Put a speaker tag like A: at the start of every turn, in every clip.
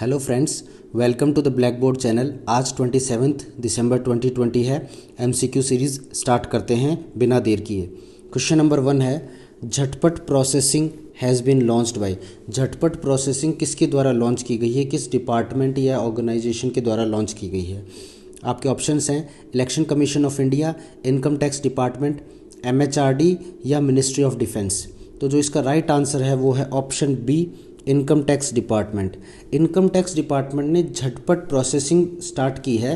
A: Hello friends, welcome to the black board channel. आज 27 दिसंबर 2020 है। MCQ series start करते हैं बिना देर किए। क्वेश्चन नंबर 1 है, झटपट processing has been launched by. झटपट प्रोसेसिंग किसके द्वारा लॉन्च की गई है, किस डिपार्टमेंट या ऑर्गेनाइजेशन के द्वारा लॉन्च की गई है। आपके ऑप्शंस हैं election commission of India, income tax department, MHRD या मिनिस्ट्री ऑफ डिफेंस। तो जो इसका राइट आंसर है वो है option B, income tax department. Income tax department ने झटपट प्रोसेसिंग स्टार्ट की है।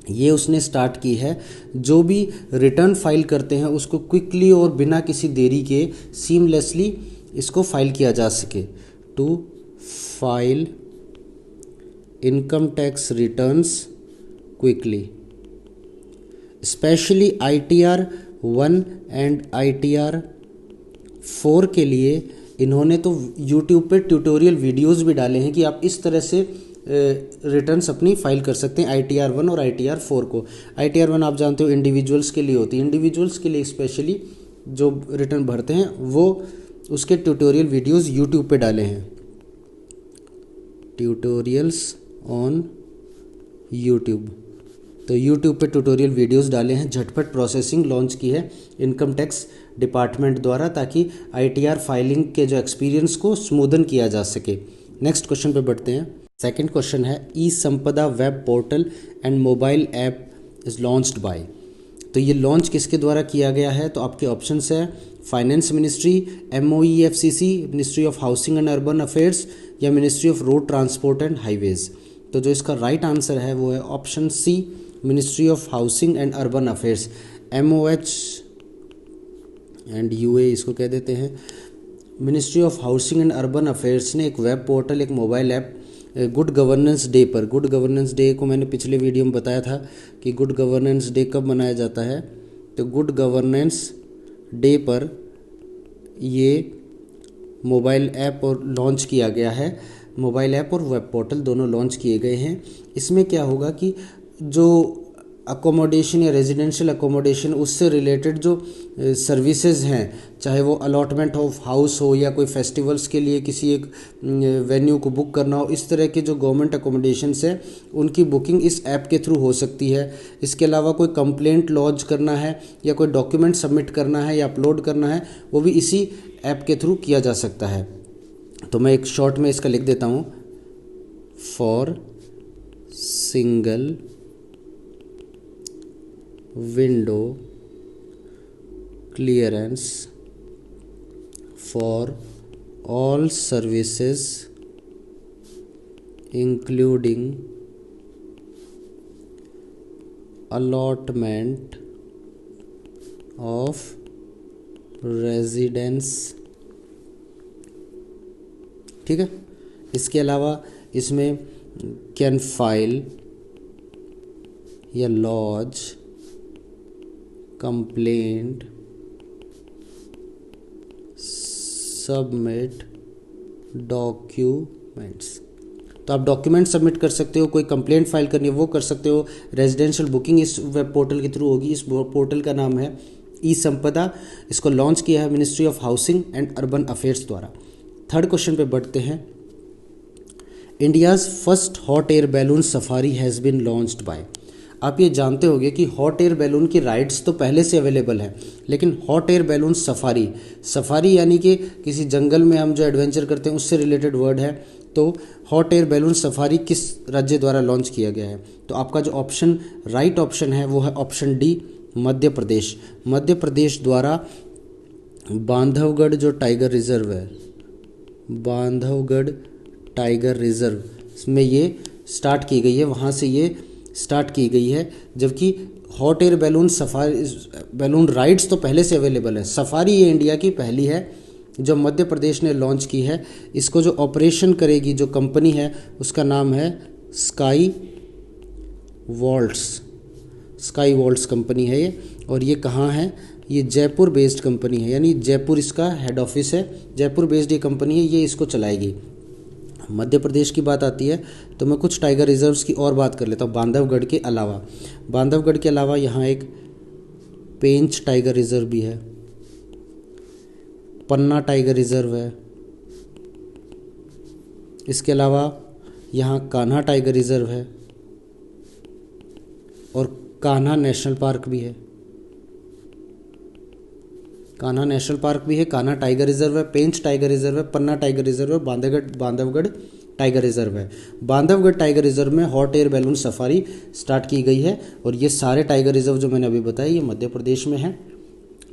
A: ये उसने स्टार्ट की है, जो भी रिटर्न फाइल करते हैं उसको क्विकली और बिना किसी देरी के सीमलेसली इसको फाइल किया जा सके। To file income tax returns quickly, specially ITR 1 and ITR 4 के लिए इन्होंने तो YouTube पे ट्यूटोरियल वीडियोस भी डाले हैं कि आप इस तरह से रिटर्न्स अपनी फाइल कर सकते हैं ITR 1 और ITR 4 को। ITR 1 आप जानते हो इंडिविजुअल्स के लिए होती है, इंडिविजुअल्स के लिए स्पेशली जो रिटर्न भरते हैं वो उसके ट्यूटोरियल वीडियोस YouTube पे डाले हैं, ट्यूटोरियल्स ऑन YouTube। तो YouTube पे ट्यूटोरियल वीडियोस डाले हैं। झटपट प्रोसेसिंग लॉन्च की है इनकम टैक्स डिपार्टमेंट द्वारा ताकि ITR फाइलिंग के जो एक्सपीरियंस को स्मूदन किया जा सके। नेक्स्ट क्वेश्चन पे बढ़ते हैं। सेकंड क्वेश्चन है, ई संपदा web portal and mobile app is launched by. तो ये लॉन्च किसके द्वारा किया गया है, तो आपके ऑप्शंस है finance ministry, MOEFCC, ministry of housing and urban affairs या ministry of road transport and highways. तो जो इसका राइट आंसर है वो है option C, ministry of housing and urban affairs. MOH and UA इसको कह देते हैं। Ministry of housing and urban affairs ने एक वेब पोर्टल, एक mobile app good governance day पर, गुड गवर्नेंस डे को मैंने पिछले वीडियो में बताया था कि गुड गवर्नेंस डे कब मनाया जाता है, तो गुड गवर्नेंस डे पर ये मोबाइल ऐप और लॉन्च किया गया है। मोबाइल ऐप और वेब पोर्टल दोनों लॉन्च किए गए हैं। इसमें क्या होगा कि जो अकोमोडेशन या रेजिडेंशियल अकोमोडेशन उससे रिलेटेड जो सर्विसेज हैं, चाहे वो अलॉटमेंट ऑफ हाउस हो या कोई फेस्टिवल्स के लिए किसी एक वेन्यू को बुक करना हो, इस तरह के जो गवर्नमेंट अकोमोडेशंस है उनकी बुकिंग इस ऐप के थ्रू हो सकती है। इसके अलावा कोई कंप्लेंट लॉन्च करना है या कोई डॉक्यूमेंट सबमिट करना है या अपलोड करना है, वो भी इसी ऐप के थ्रू किया जा सकता है। तो मैं एक शॉर्ट में इसका लिख देता हूँ, for single window clearance for all services including allotment of residence. ठीक है। इसके अलावा इसमें कैन फाइल या लॉज कंप्लेंट, सबमिट डॉक्यूमेंट्स। तो आप डॉक्यूमेंट सबमिट कर सकते हो, कोई कंप्लेंट फाइल करनी है वो कर सकते हो। रेजिडेंशियल बुकिंग इस वेब पोर्टल के थ्रू होगी। इस पोर्टल का नाम है ई संपदा। इसको लॉन्च किया है ministry of housing and urban affairs द्वारा। थर्ड क्वेश्चन पे बढ़ते हैं। India's first hot air balloon safari has been launched by. आप ये जानते होंगे कि हॉट एयर बैलून की राइड्स तो पहले से अवेलेबल है, लेकिन hot air balloon safari, safari यानी कि किसी जंगल में हम जो एडवेंचर करते हैं उससे रिलेटेड वर्ड है। तो हॉट एयर बैलून सफारी किस राज्य द्वारा लॉन्च किया गया है, तो आपका जो ऑप्शन राइट ऑप्शन है वो है ऑप्शन डी, मध्य प्रदेश। मध्य प्रदेश द्वारा बांधवगढ़ जो टाइगर रिजर्व है, बांधवगढ़ टाइगर रिजर्व में ये स्टार्ट की गई है, वहाँ से ये स्टार्ट की गई है। जबकि hot air balloon safari, balloon rides तो पहले से अवेलेबल है। सफारी ये इंडिया की पहली है जो मध्य प्रदेश ने लॉन्च की है। इसको जो ऑपरेशन करेगी जो कंपनी है उसका नाम है sky vaults. Sky vaults company है ये, और ये कहाँ है, ये जयपुर बेस्ड कंपनी है, यानी जयपुर इसका हेड ऑफिस है। जयपुर बेस्ड ये कंपनी है, ये इसको चलाएगी। मध्य प्रदेश की बात आती है तो मैं कुछ टाइगर रिजर्व्स की और बात कर लेता हूँ। बांधवगढ़ के अलावा, बांधवगढ़ के अलावा यहाँ एक पेंच टाइगर रिजर्व भी है, पन्ना टाइगर रिजर्व है, इसके अलावा यहाँ कान्हा टाइगर रिजर्व है और कान्हा नेशनल पार्क भी है। कान्हा नेशनल पार्क भी है, कान्हा टाइगर रिजर्व है, पेंच टाइगर रिजर्व है, पन्ना टाइगर रिजर्व है, बांधवगढ़ टाइगर रिजर्व है। बांधवगढ़ टाइगर रिजर्व में hot air balloon safari start की गई है और ये सारे टाइगर रिजर्व जो मैंने अभी बताए ये मध्य प्रदेश में हैं।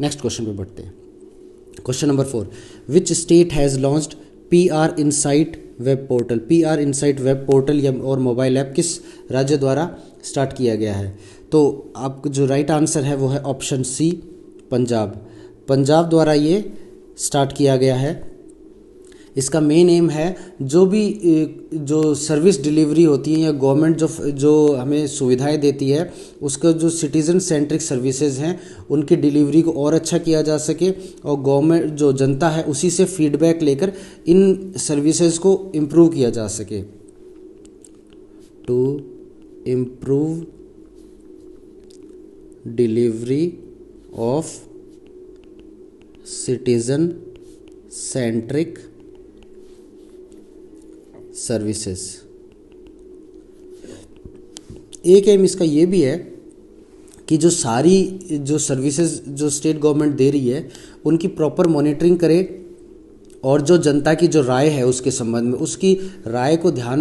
A: नेक्स्ट क्वेश्चन पे बढ़ते हैं। Question number 4, which state has launched PR insight web portal. PR insight web portal या और मोबाइल ऐप किस राज्य द्वारा स्टार्ट किया गया है? तो आपको जो राइट आंसर है वो है ऑप्शन सी, पंजाब। पंजाब द्वारा ये स्टार्ट किया गया है। इसका मेन एम है जो सर्विस डिलीवरी होती है या गवर्नमेंट जो हमें सुविधाएं देती है उसका जो सिटीज़न सेंट्रिक सर्विसेज हैं उनकी डिलीवरी को और अच्छा किया जा सके और गवर्नमेंट जो जनता है उसी से फीडबैक लेकर इन सर्विसेज को इम्प्रूव किया जा सके। To improve delivery of citizen centric services. एक एम इसका ये भी है कि जो सारी जो सर्विसेज जो स्टेट गवर्नमेंट दे रही है उनकी प्रॉपर मॉनिटरिंग करे और जो जनता की जो राय है उसके संबंध में उसकी राय को ध्यान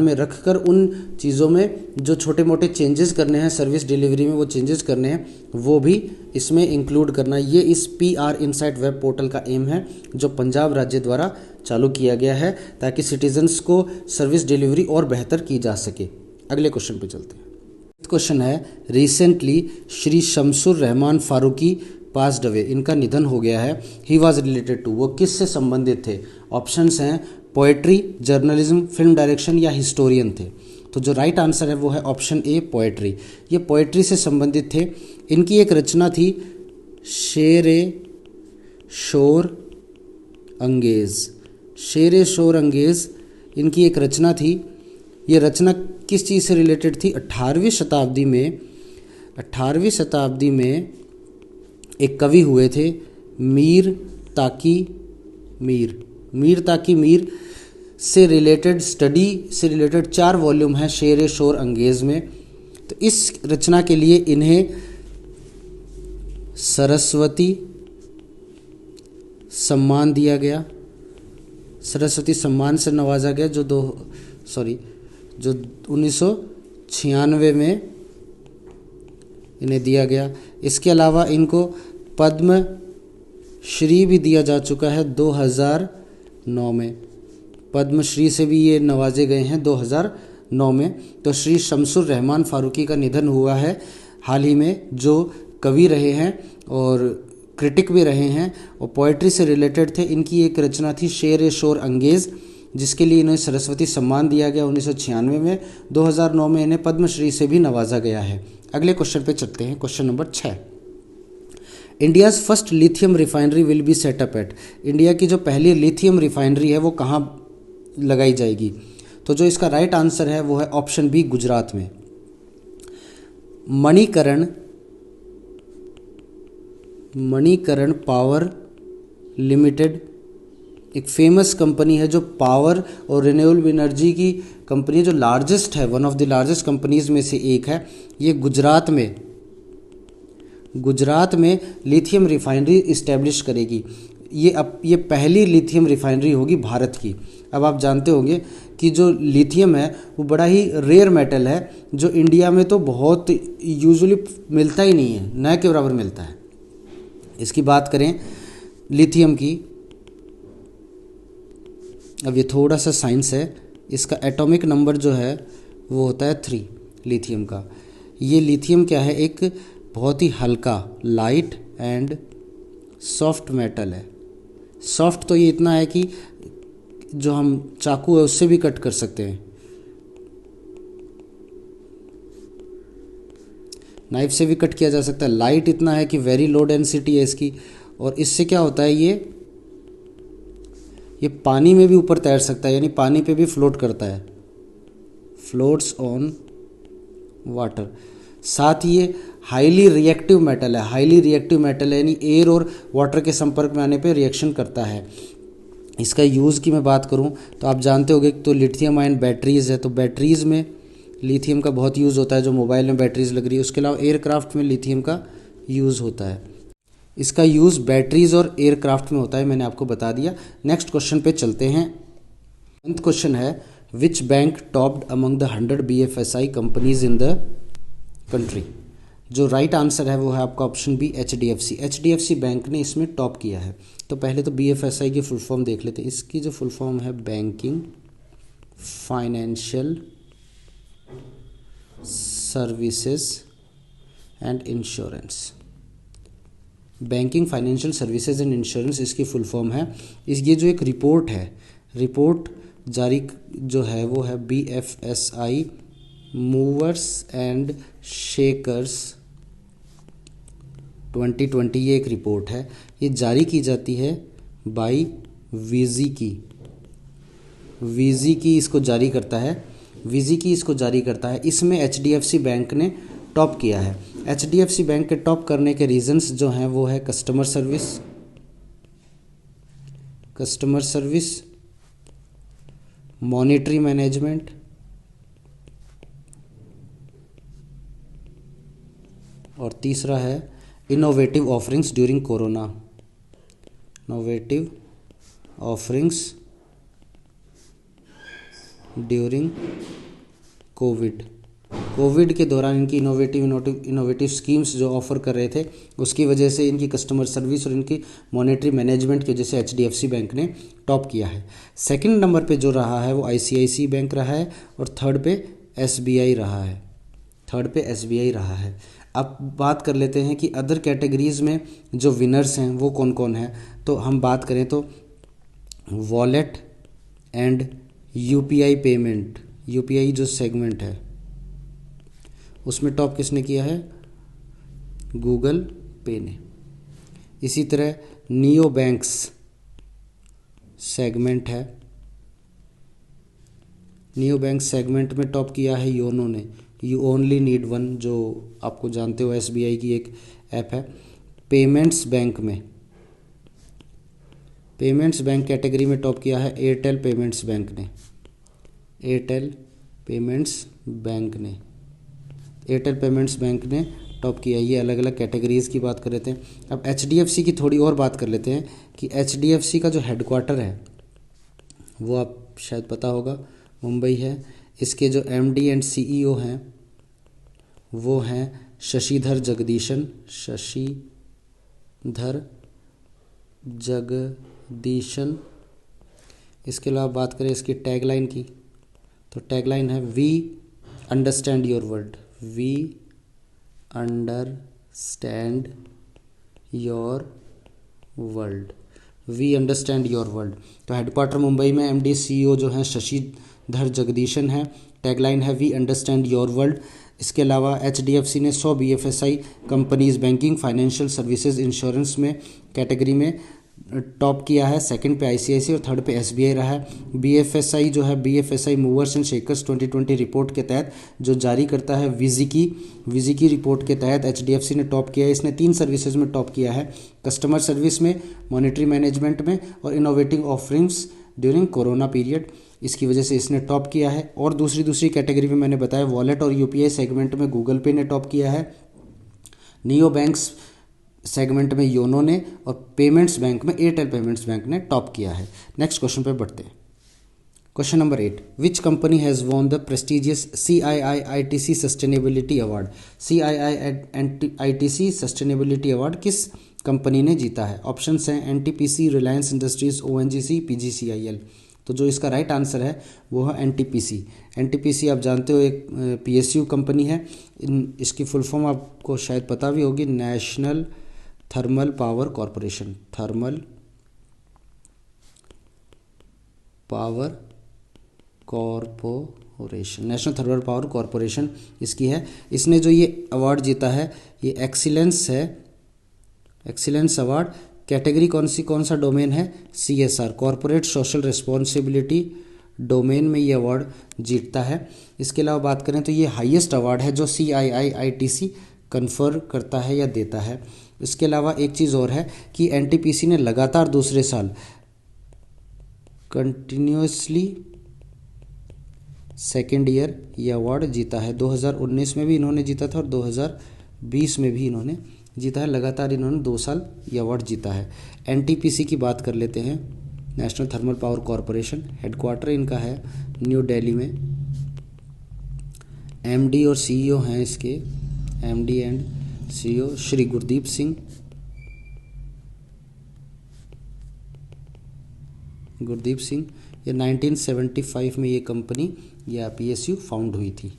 A: में रखकर उन चीज़ों में जो छोटे मोटे चेंजेस करने हैं सर्विस डिलीवरी में वो चेंजेस करने हैं वो भी इसमें इंक्लूड करना। ये इस PR इनसाइट वेब पोर्टल का एम है जो पंजाब राज्य द्वारा चालू किया गया है ताकि सिटीजन्स को सर्विस डिलीवरी और बेहतर की जा सके। अगले क्वेश्चन पे चलते हैं। क्वेश्चन है, recently Shri Shamsur Rahman Faruqi passed away. इनका निधन हो गया है। ही वॉज रिलेटेड टू, वो किस से संबंधित थे? ऑप्शंस हैं पोएट्री, जर्नलिज्म, फिल्म डायरेक्शन या हिस्टोरियन थे। तो जो राइट आंसर है वो है ऑप्शन ए, पोएट्री। ये पोएट्री से संबंधित थे। इनकी एक रचना थी शेर-ए शोर अंगेज़। शेर-ए शोर अंगेज़ इनकी एक रचना थी। ये रचना किस चीज़ से रिलेटेड थी? 18वीं शताब्दी में एक कवि हुए थे मीर ताकी मीर से रिलेटेड स्टडी से रिलेटेड 4 वॉल्यूम हैं शेर-ए शोर अंगेज़ में। तो इस रचना के लिए इन्हें सरस्वती सम्मान दिया गया। सरस्वती सम्मान से नवाजा गया जो 1996 में इन्हें दिया गया। इसके अलावा इनको पद्म श्री भी दिया जा चुका है 2009 में। पद्म श्री से भी ये नवाजे गए हैं 2009 में। तो श्री शमसुर रहमान फारूकी का निधन हुआ है हाल ही में, जो कवि रहे हैं और क्रिटिक भी रहे हैं और पोएट्री से रिलेटेड थे। इनकी एक रचना थी शेर-ए शोर अंगेज़ जिसके लिए इन्हें सरस्वती सम्मान दिया गया 1996 में। 2009 में इन्हें पद्मश्री से भी नवाजा गया है। अगले क्वेश्चन पे चलते हैं। Question number 6, India's first lithium refinery will be set up at. India की जो पहली लिथियम रिफाइनरी है वो कहाँ लगाई जाएगी? तो जो इसका राइट आंसर है वो है ऑप्शन बी, गुजरात में। मणिकरण पावर लिमिटेड एक फेमस कंपनी है जो पावर और रिन्यूएबल एनर्जी की कंपनी जो लार्जेस्ट है, one of the largest companies में से एक है। ये गुजरात में लिथियम रिफाइनरी इस्टेब्लिश करेगी। ये पहली लिथियम रिफाइनरी होगी भारत की। अब आप जानते होंगे कि जो लिथियम है वो बड़ा ही रेयर मेटल है जो इंडिया में तो बहुत यूजुअली मिलता ही नहीं है, न के बराबर मिलता है। इसकी बात करें लिथियम की, अब ये थोड़ा सा साइंस है। इसका एटॉमिक नंबर जो है वो होता है 3 लिथियम का। ये लिथियम क्या है? एक बहुत ही हल्का, लाइट एंड सॉफ्ट मेटल है। सॉफ्ट तो ये इतना है कि जो हम चाकू है उससे भी कट कर सकते हैं, नाइफ से भी कट किया जा सकता है। लाइट इतना है कि वेरी लो डेंसिटी है इसकी। और इससे क्या होता है, ये पानी में भी ऊपर तैर सकता है, यानी पानी पे भी फ्लोट करता है, फ्लोट्स ऑन वाटर। साथ ही ये हाईली रिएक्टिव मेटल है यानी एयर और वाटर के संपर्क में आने पे रिएक्शन करता है। इसका यूज़ की मैं बात करूं तो आप जानते होंगे तो लिथियम आयन बैटरीज़ है, तो बैटरीज़ में लिथियम का बहुत यूज़ होता है, जो मोबाइल में बैटरीज लग रही है। उसके अलावा एयरक्राफ्ट में लिथियम का यूज़ होता है। इसका यूज़ बैटरीज और एयरक्राफ्ट में होता है, मैंने आपको बता दिया। नेक्स्ट क्वेश्चन पे चलते हैं। 10th क्वेश्चन है, which bank topped among the 100 BFSI companies in the country. जो राइट आंसर है वो है आपका option B, HDFC। HDFC bank ने इसमें टॉप किया है। तो पहले तो BFSI की फुल फॉर्म देख लेते हैं। इसकी जो फुल फॉर्म है, banking financial services and insurance. Banking financial services and insurance इसकी फुल फॉर्म है। ये जो एक रिपोर्ट है, रिपोर्ट जारी जो है वो है BFSI मूवर्स एंड शेकर्स 2020। ये एक रिपोर्ट है, ये जारी की जाती है बाई विजिकी। विजिकी इसको जारी करता है, विजिकी इसको जारी करता है। इसमें HDFC बैंक ने टॉप किया है। HDFC बैंक के टॉप करने के रीजंस जो हैं वो है कस्टमर सर्विस, मॉनेटरी मैनेजमेंट, और तीसरा है innovative offerings during corona. Innovative offerings during Covid के दौरान इनकी इनोवेटिव स्कीम्स जो ऑफ़र कर रहे थे, उसकी वजह से इनकी कस्टमर सर्विस और इनकी मॉनेटरी मैनेजमेंट की वजह से HDFC बैंक ने टॉप किया है। सेकंड नंबर पे जो रहा है वो ICICI बैंक रहा है, और थर्ड पे SBI रहा है। अब बात कर लेते हैं कि अदर कैटेगरीज़ में जो विनर्स हैं वो कौन कौन हैं। तो हम बात करें तो wallet and UPI payment, UPI जो सेगमेंट है उसमें टॉप किसने किया है, गूगल पे ने। इसी तरह नियो बैंक्स सेगमेंट है, नियो बैंक सेगमेंट में टॉप किया है योनो ने। यू ओनली नीड वन, जो आपको जानते हो SBI की एक ऐप है। पेमेंट्स बैंक कैटेगरी में टॉप किया है एयरटेल पेमेंट्स बैंक ने टॉप किया। ये अलग अलग कैटेगरीज़ की बात कर लेते हैं। अब HDFC की थोड़ी और बात कर लेते हैं कि HDFC का जो हेडक्वार्टर है वो आप शायद पता होगा मुंबई है। इसके जो MD एंड CEO हैं वो हैं शशिधर जगदीशन। इसके अलावा बात करें इसकी टैगलाइन की, तो टैगलाइन है वी अंडरस्टैंड योर वर्ल्ड। तो हेडक्वार्टर मुंबई में, MD CEO जो हैं शशिधर जगदीशन है। टैगलाइन है वी अंडरस्टैंड योर वर्ल्ड। इसके अलावा HDFC ने 100 BFSI companies banking financial services insurance में कैटेगरी में टॉप किया है। सेकंड पे ICICI और थर्ड पे SBI रहा है। BFSI जो है BFSI movers and shakers 2020 report के तहत जो जारी करता है विजिकी रिपोर्ट के तहत HDFC ने टॉप किया है। इसने 3 सर्विसेज में टॉप किया है, कस्टमर सर्विस में, मॉनेटरी मैनेजमेंट में और innovative offerings during corona period. इसकी वजह से इसने टॉप किया है। और दूसरी कैटेगरी में मैंने बताया वॉलेट और UPI सेगमेंट में गूगल पे ने टॉप किया है, नियो बैंक्स सेगमेंट में योनो ने, और पेमेंट्स बैंक में एयरटेल पेमेंट्स बैंक ने टॉप किया है। नेक्स्ट क्वेश्चन पे बढ़ते हैं। Question number 8, which company has won the prestigious CII-ITC sustainability award. CII-ITC sustainability award किस कंपनी ने जीता है। ऑप्शंस हैं NTPC, Reliance industries, ONGC, PGCIL। तो जो इसका राइट आंसर है वो है NTPC आप जानते हो एक PSU कंपनी है। इसकी फुल फॉर्म आपको शायद पता भी होगी, national thermal power corporation. National thermal power corporation इसकी है। इसने जो ये अवार्ड जीता है ये एक्सीलेंस अवार्ड। कैटेगरी कौन सा डोमेन है, CSR corporate social responsibility domain में ये अवार्ड जीतता है। इसके अलावा बात करें तो ये हाईएस्ट अवार्ड है जो CII-ITC कन्फर करता है या देता है। इसके अलावा एक चीज़ और है कि NTPC ने लगातार दूसरे साल कंटिन्यूसली सेकेंड ईयर ये अवार्ड जीता है। 2019 में भी इन्होंने जीता था और 2020 में भी इन्होंने जीता है। लगातार इन्होंने 2 साल ये अवार्ड जीता है। एनटीपीसी की बात कर लेते हैं, national thermal power corporation. Headquarter इनका है न्यू दिल्ली में। एमडी और सीईओ हैं इसके, MD and CEO Shri Gurdeep Singh. ये 1975 में ये कंपनी या पीएसयू फाउंड हुई थी।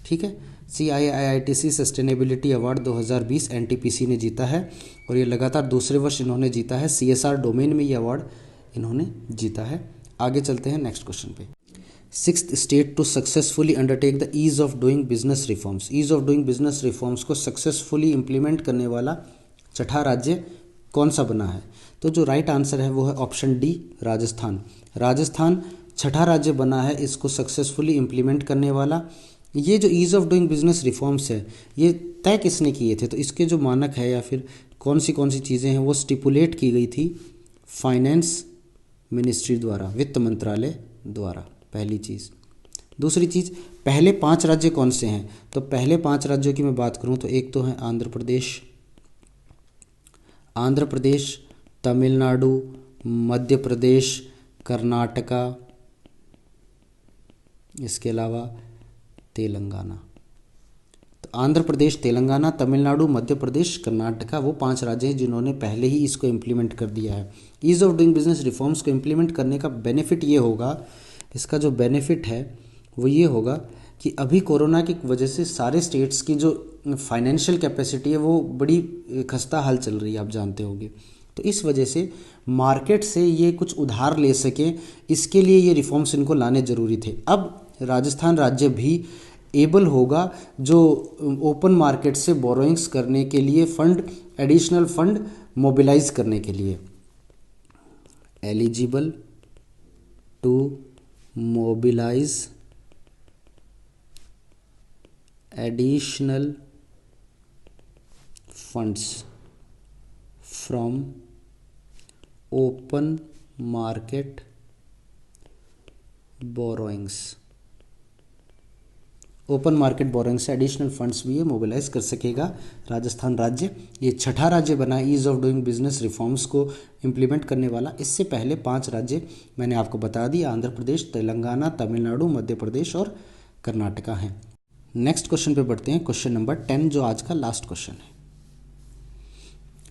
A: ठीक है। CIITC सस्टेनेबिलिटी अवार्ड 2020 एनटीपीसी ने जीता है और ये लगातार दूसरे वर्ष इन्होंने जीता है। CSR डोमेन में ये अवार्ड इन्होंने जीता है। आगे चलते हैं नेक्स्ट क्वेश्चन पे। 6th state to successfully undertake the ease of doing business reforms. Ease of doing business reforms को सक्सेसफुली इम्प्लीमेंट करने वाला छठा राज्य कौन सा बना है? तो जो राइट आंसर है वो है ऑप्शन डी, राजस्थान। राजस्थान छठा राज्य बना है इसको सक्सेसफुली इम्प्लीमेंट करने वाला। ये जो ease of doing business reforms है ये तय किसने किए थे? तो इसके जो मानक है या फिर कौन सी चीज़ें हैं वो स्टिपुलेट की गई थी फाइनेंस मिनिस्ट्री द्वारा, वित्त मंत्रालय द्वारा। पहली चीज़। दूसरी चीज़, पहले 5 राज्य कौन से हैं? तो पहले 5 राज्यों की मैं बात करूं तो एक तो है आंध्र प्रदेश, तमिलनाडु, मध्य प्रदेश, कर्नाटका, इसके अलावा तेलंगाना। तो आंध्र प्रदेश, तेलंगाना, तमिलनाडु, मध्य प्रदेश, कर्नाटका वो 5 राज्य हैं जिन्होंने पहले ही इसको इम्प्लीमेंट कर दिया है। Ease of doing business reforms को इम्प्लीमेंट करने का बेनिफिट ये होगा, इसका जो बेनिफिट है वो ये होगा कि अभी कोरोना की वजह से सारे स्टेट्स की जो फाइनेंशियल कैपेसिटी है वो बड़ी खस्ता हाल चल रही है, आप जानते होंगे। तो इस वजह से मार्केट से ये कुछ उधार ले सके, इसके लिए ये रिफॉर्म्स इनको लाने ज़रूरी थे। अब राजस्थान राज्य भी एबल होगा जो ओपन मार्केट से बोरोइंग्स करने के लिए एडिशनल फंड मोबिलाइज करने के लिए। Eligible to mobilise additional funds from open market borrowings. Open market borrowing से एडिशनल फंड्स भी ये मोबिलाइज कर सकेगा राजस्थान राज्य। ये छठा राज्य बना ease of doing business reforms को इम्प्लीमेंट करने वाला। इससे पहले 5 राज्य मैंने आपको बता दिया, आंध्र प्रदेश, तेलंगाना, तमिलनाडु, मध्य प्रदेश और कर्नाटका हैं। नेक्स्ट क्वेश्चन पे बढ़ते हैं, क्वेश्चन नंबर 10 जो आज का लास्ट क्वेश्चन है।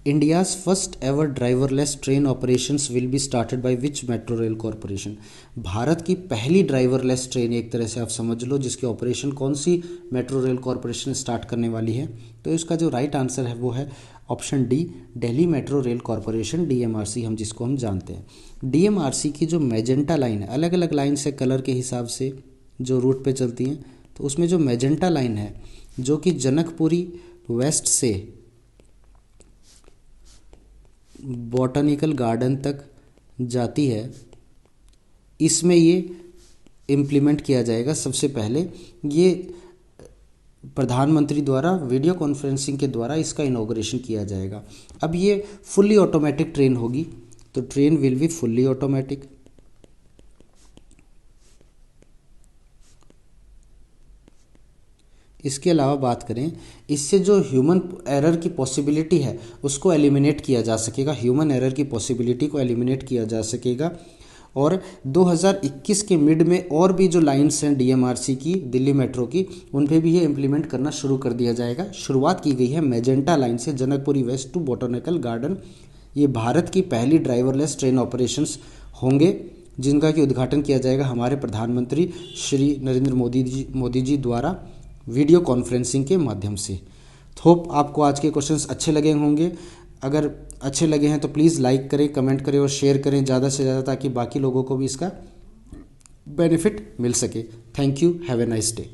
A: India's first ever driverless train operations will be started by which metro rail corporation. Bharat की पहली ड्राइवरलेस ट्रेन एक तरह से आप समझ लो जिसकी ऑपरेशन कौन सी मेट्रो रेल कॉरपोरेशन स्टार्ट करने वाली है? तो इसका जो राइट आंसर है वो है option D, Delhi metro rail corporation, DMRC जिसको हम जानते हैं। DMRC की जो मैजेंटा लाइन है, अलग अलग लाइन से कलर के हिसाब से जो रूट पे चलती हैं, तो उसमें जो मैजेंटा लाइन है जो कि जनकपुरी वेस्ट से बॉटनिकल गार्डन तक जाती है, इसमें ये इम्प्लीमेंट किया जाएगा। सबसे पहले ये प्रधानमंत्री द्वारा वीडियो कॉन्फ्रेंसिंग के द्वारा इसका इनॉग्रेशन किया जाएगा। अब ये फुल्ली ऑटोमेटिक ट्रेन होगी, तो train will be fully automatic. इसके अलावा बात करें, इससे जो ह्यूमन एरर की पॉसिबिलिटी है उसको एलिमिनेट किया जा सकेगा, ह्यूमन एरर की पॉसिबिलिटी को एलिमिनेट किया जा सकेगा। और 2021 के मिड में और भी जो लाइंस हैं DMRC की, दिल्ली मेट्रो की, उन पे भी ये इम्प्लीमेंट करना शुरू कर दिया जाएगा। शुरुआत की गई है मैजेंटा लाइन से, Janakpuri west to botanical garden. ये भारत की पहली ड्राइवरलेस ट्रेन ऑपरेशंस होंगे जिनका कि उद्घाटन किया जाएगा हमारे प्रधानमंत्री श्री नरेंद्र मोदी जी द्वारा वीडियो कॉन्फ्रेंसिंग के माध्यम से। होप आपको आज के क्वेश्चंस अच्छे लगे होंगे। अगर अच्छे लगे हैं तो प्लीज़ लाइक करें, कमेंट करें और शेयर करें ज़्यादा से ज़्यादा, ताकि बाकी लोगों को भी इसका बेनिफिट मिल सके। Thank you, have a nice day.